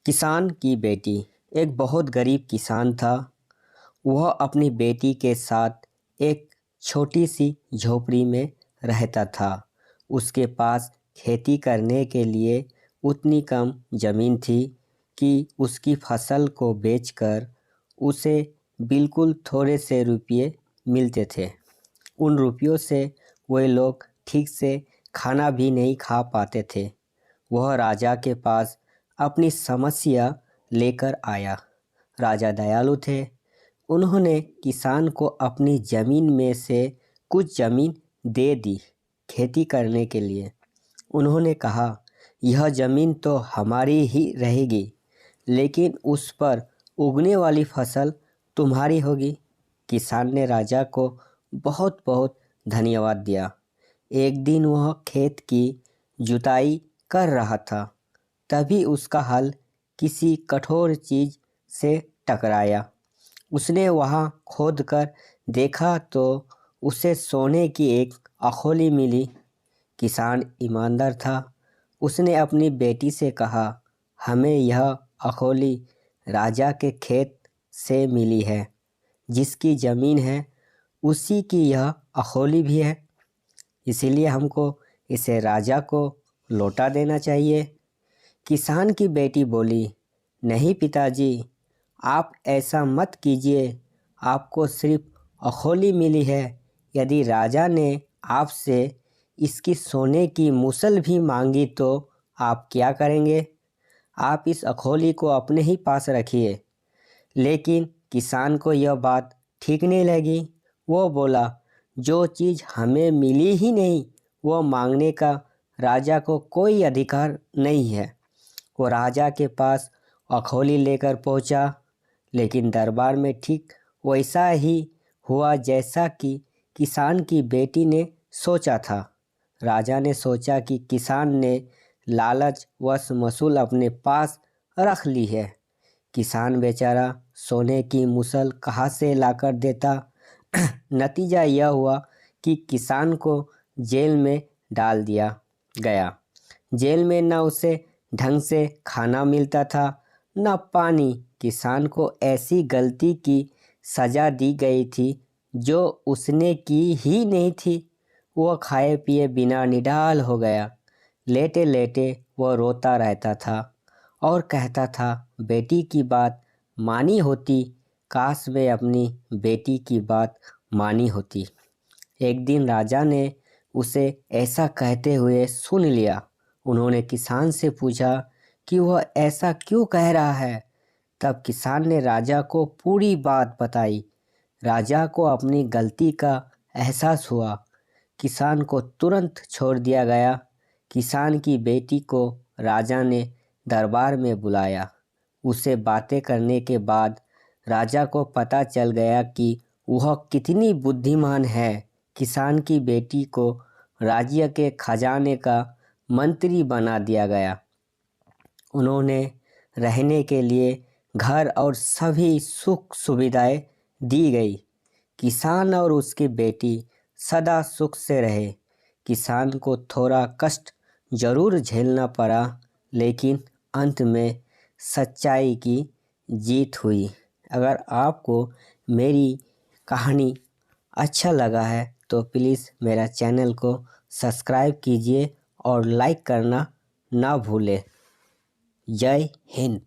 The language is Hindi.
किसान की बेटी। एक बहुत गरीब किसान था। वह अपनी बेटी के साथ एक छोटी सी झोपड़ी में रहता था। उसके पास खेती करने के लिए उतनी कम ज़मीन थी कि उसकी फसल को बेचकर उसे बिल्कुल थोड़े से रुपये मिलते थे। उन रुपयों से वे लोग ठीक से खाना भी नहीं खा पाते थे। वह राजा के पास अपनी समस्या लेकर आया। राजा दयालु थे। उन्होंने किसान को अपनी ज़मीन में से कुछ ज़मीन दे दी खेती करने के लिए। उन्होंने कहा, यह ज़मीन तो हमारी ही रहेगी, लेकिन उस पर उगने वाली फसल तुम्हारी होगी। किसान ने राजा को बहुत बहुत धन्यवाद दिया। एक दिन वह खेत की जुताई कर रहा था, तभी उसका हल किसी कठोर चीज़ से टकराया। उसने वहाँ खोदकर देखा तो उसे सोने की एक अखोली मिली। किसान ईमानदार था। उसने अपनी बेटी से कहा, हमें यह अखोली राजा के खेत से मिली है। जिसकी ज़मीन है उसी की यह अखोली भी है, इसीलिए हमको इसे राजा को लौटा देना चाहिए। किसान की बेटी बोली, नहीं पिताजी, आप ऐसा मत कीजिए। आपको सिर्फ अखोली मिली है। यदि राजा ने आपसे इसकी सोने की मूसल भी मांगी तो आप क्या करेंगे? आप इस अखोली को अपने ही पास रखिए। लेकिन किसान को यह बात ठीक नहीं लगी। वो बोला, जो चीज़ हमें मिली ही नहीं वो मांगने का राजा को कोई अधिकार नहीं है। वो राजा के पास अखोली लेकर पहुंचा, लेकिन दरबार में ठीक वैसा ही हुआ जैसा कि किसान की बेटी ने सोचा था। राजा ने सोचा कि किसान ने लालच वश मूसल अपने पास रख ली है। किसान बेचारा सोने की मूसल कहाँ से लाकर देता। नतीजा यह हुआ कि किसान को जेल में डाल दिया गया। जेल में न उसे ढंग से खाना मिलता था न पानी। किसान को ऐसी गलती की सज़ा दी गई थी जो उसने की ही नहीं थी। वह खाए पिए बिना निढाल हो गया। लेटे लेटे वह रोता रहता था और कहता था, बेटी की बात मानी होती, काश मैं अपनी बेटी की बात मानी होती। एक दिन राजा ने उसे ऐसा कहते हुए सुन लिया। उन्होंने किसान से पूछा कि वह ऐसा क्यों कह रहा है। तब किसान ने राजा को पूरी बात बताई। राजा को अपनी गलती का एहसास हुआ। किसान को तुरंत छोड़ दिया गया। किसान की बेटी को राजा ने दरबार में बुलाया। उससे बातें करने के बाद राजा को पता चल गया कि वह कितनी बुद्धिमान है। किसान की बेटी को राज्य के खजाने का मंत्री बना दिया गया। उन्होंने रहने के लिए घर और सभी सुख सुविधाएं दी गई। किसान और उसकी बेटी सदा सुख से रहे। किसान को थोड़ा कष्ट जरूर झेलना पड़ा, लेकिन अंत में सच्चाई की जीत हुई। अगर आपको मेरी कहानी अच्छा लगा है तो प्लीज़ मेरा चैनल को सब्सक्राइब कीजिए और लाइक करना ना भूलें। जय हिंद।